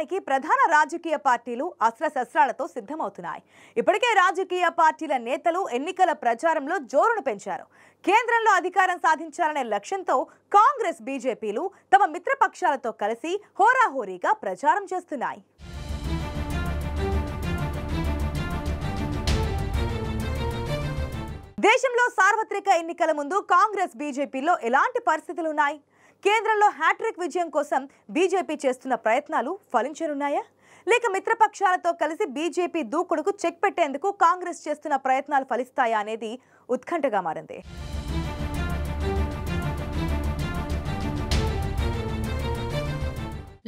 ప్రచారానికి ప్రధాన రాజకీయ పార్టీలు అస్త్రశస్త్రాలతో సిద్ధమవుతున్నాయి. ఇప్పటికే రాజకీయ పార్టీల నేతలు ఎన్నికల ప్రచారంలో జోరును పెంచారు. కేంద్రంలో అధికారం సాధించాలనే లక్ష్యంతో కాంగ్రెస్, బీజేపీలు తమ మిత్రపక్షాలతో కలిసి హోరాహోరీగా ప్రచారం చేస్తున్నాయి. దేశంలో సార్వత్రిక ఎన్నికల ముందు కాంగ్రెస్, బీజేపీలో ఎలాంటి పరిస్థితులు ఉన్నాయి? కేంద్రంలో హ్యాట్రిక్ విజయం కోసం బీజేపీ చేస్తున్న ప్రయత్నాలు ఫలించనున్నాయా? లేక మిత్రపక్షాలతో కలిసి బీజేపీ దూకుడుకు చెక్ పెట్టేందుకు కాంగ్రెస్ చేస్తున్న ప్రయత్నాలు ఫలిస్తాయా అనేది ఉత్కంఠగా మారింది.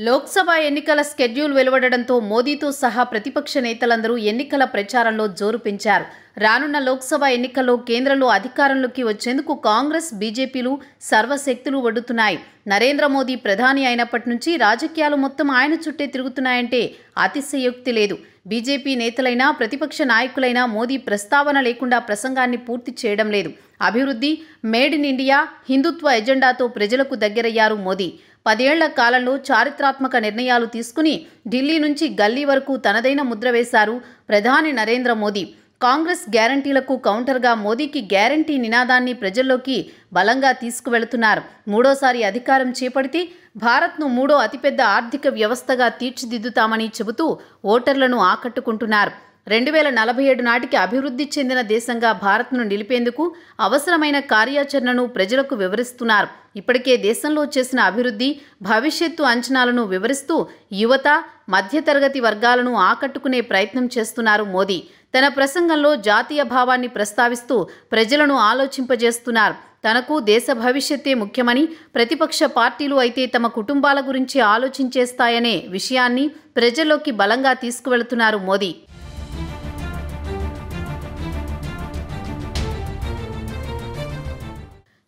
లోక్సభ ఎన్నికల స్కెడ్యూల్ వెలువడడంతో మోదీతో సహా ప్రతిపక్ష నేతలందరూ ఎన్నికల ప్రచారంలో జోరు పెంచారు. రానున్న లోక్సభ ఎన్నికల్లో కేంద్రంలో అధికారంలోకి వచ్చేందుకు కాంగ్రెస్, బీజేపీలు సర్వశక్తులు ఒడ్డుతున్నాయి. నరేంద్ర మోదీ ప్రధాని అయినప్పటి నుంచి రాజకీయాలు మొత్తం ఆయన చుట్టే తిరుగుతున్నాయంటే అతిశయోక్తి లేదు. బీజేపీ నేతలైనా, ప్రతిపక్ష నాయకులైనా మోదీ ప్రస్తావన లేకుండా ప్రసంగాన్ని పూర్తి చేయడం లేదు. అభివృద్ధి, మేడ్ ఇన్ ఇండియా, హిందుత్వ ఎజెండాతో ప్రజలకు దగ్గరయ్యారు మోదీ. 10 ఏళ్ల కాలంలో చారిత్రాత్మక నిర్ణయాలు తీసుకుని ఢిల్లీ నుంచి గల్లీ వరకు తనదైన ముద్ర వేశారు ప్రధాని నరేంద్ర మోదీ. కాంగ్రెస్ గ్యారంటీలకు కౌంటర్గా మోదీకి గ్యారంటీ నినాదాన్ని ప్రజల్లోకి బలంగా తీసుకువెళుతున్నారు. మూడోసారి అధికారం చేపడితే భారత్ను 3వ అతిపెద్ద ఆర్థిక వ్యవస్థగా తీర్చిదిద్దుతామని చెబుతూ ఓటర్లను ఆకట్టుకుంటున్నారు. 2047 నాటికి అభివృద్ధి చెందిన దేశంగా భారత్ను నిలిపేందుకు అవసరమైన కార్యాచరణను ప్రజలకు వివరిస్తున్నారు. ఇప్పటికే దేశంలో చేసిన అభివృద్ధి, భవిష్యత్తు అంచనాలను వివరిస్తూ యువత, మధ్యతరగతి వర్గాలను ఆకట్టుకునే ప్రయత్నం చేస్తున్నారు మోదీ. తన ప్రసంగంలో జాతీయ భావాన్ని ప్రస్తావిస్తూ ప్రజలను ఆలోచింపజేస్తున్నారు. తనకు దేశ భవిష్యత్తే ముఖ్యమని, ప్రతిపక్ష పార్టీలు అయితే తమ కుటుంబాల గురించి ఆలోచించేస్తాయనే విషయాన్ని ప్రజల్లోకి బలంగా తీసుకువెళుతున్నారు మోదీ.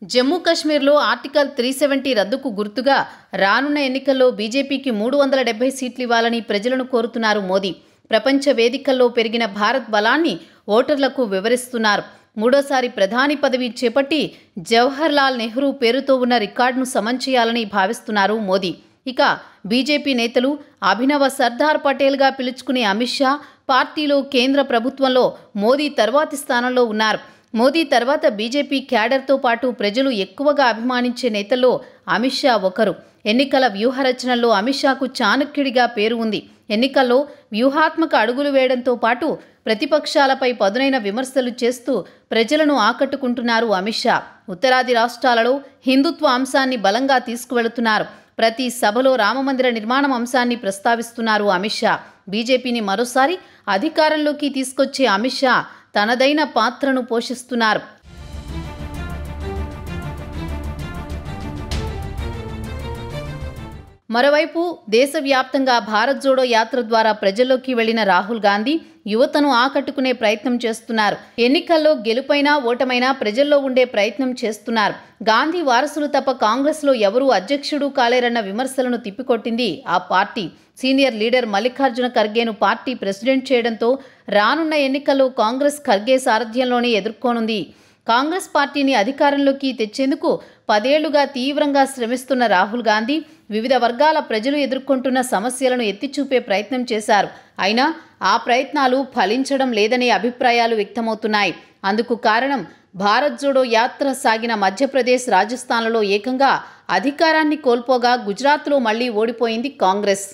జమ్మూ కశ్మీర్లో ఆర్టికల్ 370 రద్దుకు గుర్తుగా రానున్న ఎన్నికల్లో బీజేపీకి 370 సీట్లు ఇవ్వాలని ప్రజలను కోరుతున్నారు మోదీ. ప్రపంచ వేదికల్లో పెరిగిన భారత్ బలాన్ని ఓటర్లకు వివరిస్తున్నారు. మూడోసారి ప్రధాని పదవి చేపట్టి జవహర్ లాల్ నెహ్రూ పేరుతో ఉన్న రికార్డును సమం చేయాలని భావిస్తున్నారు మోదీ. ఇక బీజేపీ నేతలు అభినవ సర్దార్ పటేల్గా పిలుచుకునే అమిత్ షా పార్టీలో, కేంద్ర ప్రభుత్వంలో మోదీ తర్వాతి స్థానంలో ఉన్నారు. మోదీ తర్వాత బీజేపీ క్యాడర్తో పాటు ప్రజలు ఎక్కువగా అభిమానించే నేతల్లో అమిత్ షా ఒకరు. ఎన్నికల వ్యూహరచనలో అమిత్ షాకు చాణక్యుడిగా పేరు ఉంది. ఎన్నికల్లో వ్యూహాత్మక అడుగులు వేయడంతో పాటు ప్రతిపక్షాలపై పదునైన విమర్శలు చేస్తూ ప్రజలను ఆకట్టుకుంటున్నారు అమిత్ షా. ఉత్తరాది రాష్ట్రాలలో హిందుత్వ అంశాన్ని బలంగా తీసుకువెళుతున్నారు. ప్రతి సభలో రామమందిర నిర్మాణం అంశాన్ని ప్రస్తావిస్తున్నారు అమిత్ షా. బీజేపీని మరోసారి అధికారంలోకి తీసుకొచ్చే అమిత్ షా తనదైన పాత్రను పోషిస్తున్నారు. మరోవైపు దేశవ్యాప్తంగా భారత్ జోడో యాత్ర ద్వారా ప్రజల్లోకి వెళ్లిన రాహుల్ గాంధీ యువతను ఆకట్టుకునే ప్రయత్నం చేస్తున్నారు. ఎన్నికల్లో గెలుపైనా ఓటమైనా ప్రజల్లో ఉండే ప్రయత్నం చేస్తున్నారు. గాంధీ వారసులు తప్ప కాంగ్రెస్లో ఎవరూ అధ్యక్షుడు కాలేరన్న విమర్శలను తిప్పికొట్టింది ఆ పార్టీ. సీనియర్ లీడర్ మల్లికార్జున ఖర్గేను పార్టీ ప్రెసిడెంట్ చేయడంతో రానున్న ఎన్నికల్లో కాంగ్రెస్ ఖర్గే సారథ్యంలోనే ఎదుర్కోనుంది. కాంగ్రెస్ పార్టీని అధికారంలోకి తెచ్చేందుకు 10 ఏళ్లుగా తీవ్రంగా శ్రమిస్తున్న రాహుల్ గాంధీ వివిధ వర్గాల ప్రజలు ఎదుర్కొంటున్న సమస్యలను ఎత్తిచూపే ప్రయత్నం చేశారు. అయినా ఆ ప్రయత్నాలు ఫలించడం లేదనే అభిప్రాయాలు వ్యక్తమవుతున్నాయి. అందుకు కారణం భారత్ జోడో యాత్ర సాగిన మధ్యప్రదేశ్, రాజస్థాన్లలో ఏకంగా అధికారాన్ని కోల్పోగా గుజరాత్లో మళ్లీ ఓడిపోయింది కాంగ్రెస్.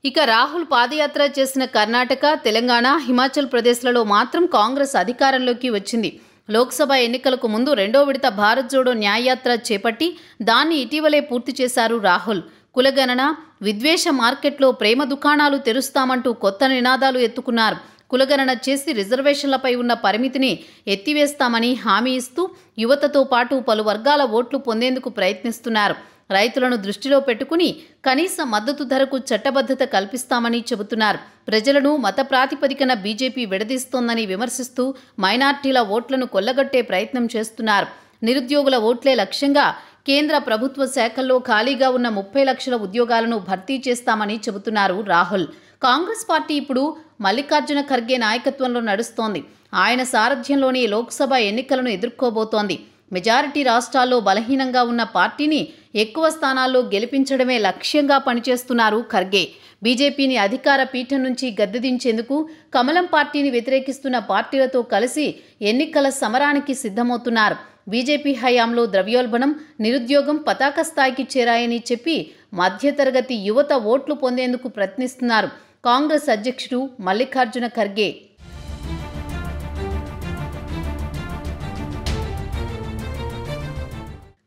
ఇక రాహుల్ పాదయాత్ర చేసిన కర్ణాటక, తెలంగాణ, హిమాచల్ ప్రదేశ్లలో మాత్రం కాంగ్రెస్ అధికారంలోకి వచ్చింది. లోక్సభ ఎన్నికలకు ముందు 2వ విడత భారత్ జోడో న్యాయయాత్ర చేపట్టి దాన్ని ఇటీవలే పూర్తి చేశారు రాహుల్. కులగణన, విద్వేష మార్కెట్లో ప్రేమ దుకాణాలు తెరుస్తామంటూ కొత్త నినాదాలు ఎత్తుకున్నారు. కులగణన చేసి రిజర్వేషన్లపై ఉన్న పరిమితిని ఎత్తివేస్తామని హామీ ఇస్తూ యువతతో పాటు పలు వర్గాల ఓట్లు పొందేందుకు ప్రయత్నిస్తున్నారు. రైతులను దృష్టిలో పెట్టుకుని కనీస మద్దతు ధరకు చట్టబద్ధత కల్పిస్తామని చెబుతున్నారు. ప్రజలను మత ప్రాతిపదికన బీజేపీ విడదీస్తోందని విమర్శిస్తూ మైనార్టీల ఓట్లను కొల్లగొట్టే ప్రయత్నం చేస్తున్నారు. నిరుద్యోగుల ఓట్లే లక్ష్యంగా కేంద్ర ప్రభుత్వ శాఖల్లో ఖాళీగా ఉన్న 30 లక్షల ఉద్యోగాలను భర్తీ చేస్తామని చెబుతున్నారు రాహుల్. కాంగ్రెస్ పార్టీ ఇప్పుడు మల్లికార్జున ఖర్గే నాయకత్వంలో నడుస్తోంది. ఆయన సారథ్యంలోని లోక్సభ ఎన్నికలను ఎదుర్కోబోతోంది. మెజారిటీ రాష్ట్రాల్లో బలహీనంగా ఉన్న పార్టీని ఎక్కువ స్థానాల్లో గెలిపించడమే లక్ష్యంగా పనిచేస్తున్నారు ఖర్గే. బీజేపీని అధికార పీఠం నుంచి గద్దెదించేందుకు కమలం పార్టీని వ్యతిరేకిస్తున్న పార్టీలతో కలిసి ఎన్నికల సమరానికి సిద్ధమవుతున్నారు. బీజేపీ హయాంలో ద్రవ్యోల్బణం, నిరుద్యోగం పతాక స్థాయికి చేరాయని చెప్పి మధ్యతరగతి యువత ఓట్లు పొందేందుకు ప్రయత్నిస్తున్నారు కాంగ్రెస్ అధ్యక్షుడు మల్లికార్జున ఖర్గే.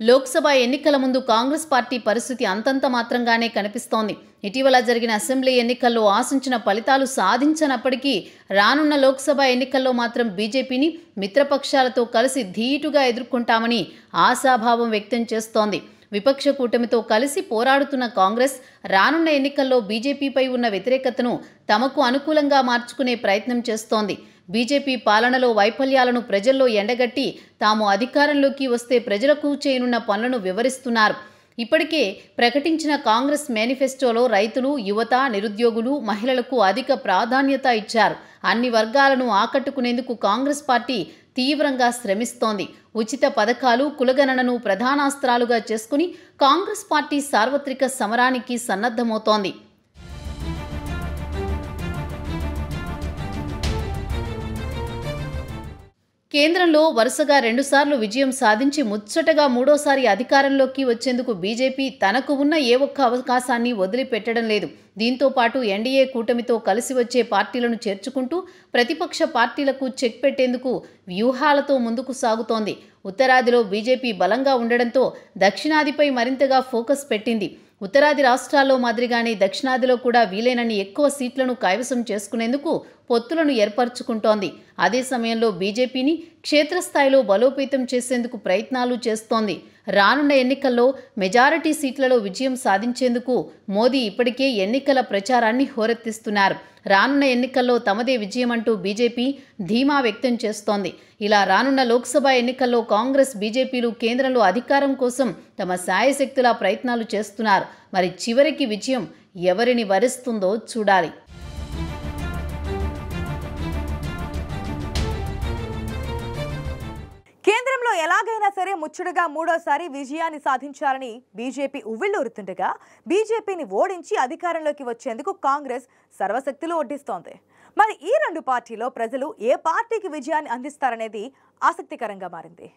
లోక్సభ ఎన్నికల ముందు కాంగ్రెస్ పార్టీ పరిస్థితి అంతంత మాత్రంగానే కనిపిస్తోంది. ఇటీవల జరిగిన అసెంబ్లీ ఎన్నికల్లో ఆశించిన ఫలితాలు సాధించనప్పటికీ రానున్న లోక్సభ ఎన్నికల్లో మాత్రం బీజేపీని మిత్రపక్షాలతో కలిసి ధీటుగా ఎదుర్కొంటామని ఆశాభావం వ్యక్తం చేస్తోంది. విపక్ష కూటమితో కలిసి పోరాడుతున్న కాంగ్రెస్ రానున్న ఎన్నికల్లో బీజేపీపై ఉన్న వ్యతిరేకతను తమకు అనుకూలంగా మార్చుకునే ప్రయత్నం చేస్తోంది. బీజేపీ పాలనలో వైఫల్యాలను ప్రజల్లో ఎండగట్టి తాము అధికారంలోకి వస్తే ప్రజలకు చేయనున్న పనులను వివరిస్తున్నారు. ఇప్పటికే ప్రకటించిన కాంగ్రెస్ మేనిఫెస్టోలో రైతులు, యువత, నిరుద్యోగులు, మహిళలకు అధిక ప్రాధాన్యత ఇచ్చారు. అన్ని వర్గాలను ఆకట్టుకునేందుకు కాంగ్రెస్ పార్టీ తీవ్రంగా శ్రమిస్తోంది. ఉచిత పథకాలు, కులగణనను ప్రధానాస్త్రాలుగా చేసుకుని కాంగ్రెస్ పార్టీ సార్వత్రిక సమరానికి సన్నద్ధమవుతోంది. కేంద్రంలో వరుసగా 2 సార్లు విజయం సాధించి ముచ్చటగా మూడోసారి అధికారంలోకి వచ్చేందుకు బీజేపీ తనకు ఉన్న ఏ ఒక్క అవకాశాన్ని వదిలిపెట్టడం లేదు. దీంతో పాటు ఎన్డీఏ కూటమితో కలిసి వచ్చే పార్టీలను చేర్చుకుంటూ ప్రతిపక్ష పార్టీలకు చెక్ పెట్టేందుకు వ్యూహాలతో ముందుకు సాగుతోంది. ఉత్తరాదిలో బీజేపీ బలంగా ఉండడంతో దక్షిణాదిపై మరింతగా ఫోకస్ పెట్టింది. ఉత్తరాది రాష్ట్రాల్లో మాదిరిగానే దక్షిణాదిలో కూడా వీలైనన్ని ఎక్కువ సీట్లను కైవసం చేసుకునేందుకు పొత్తులను ఏర్పరచుకుంటోంది. అదే సమయంలో బీజేపీని క్షేత్రస్థాయిలో బలోపేతం చేసేందుకు ప్రయత్నాలు చేస్తోంది. రానున్న ఎన్నికల్లో మెజారిటీ సీట్లలో విజయం సాధించేందుకు మోదీ ఇప్పటికే ఎన్నికల ప్రచారాన్ని హోరెత్తిస్తున్నారు. రానున్న ఎన్నికల్లో తమదే విజయమంటూ బీజేపీ ధీమా వ్యక్తం చేస్తోంది. ఇలా రానున్న లోక్సభ ఎన్నికల్లో కాంగ్రెస్, బీజేపీలు కేంద్రంలో అధికారం కోసం తమ శాయశక్తులా ప్రయత్నాలు చేస్తున్నారు. మరి చివరికి విజయం ఎవరిని వరిస్తుందో చూడాలి. కేంద్రంలో ఎలాగైనా సరే ముచ్చటగా మూడోసారి విజయాన్ని సాధించాలని బీజేపీ ఉవ్విళ్లూరుతుండగా బీజేపీని ఓడించి అధికారంలోకి వచ్చేందుకు కాంగ్రెస్ సర్వశక్తులు ఒడ్డిస్తోంది. మరి ఈ 2 పార్టీలో ప్రజలు ఏ పార్టీకి విజయాన్ని అందిస్తారనేది ఆసక్తికరంగా మారింది.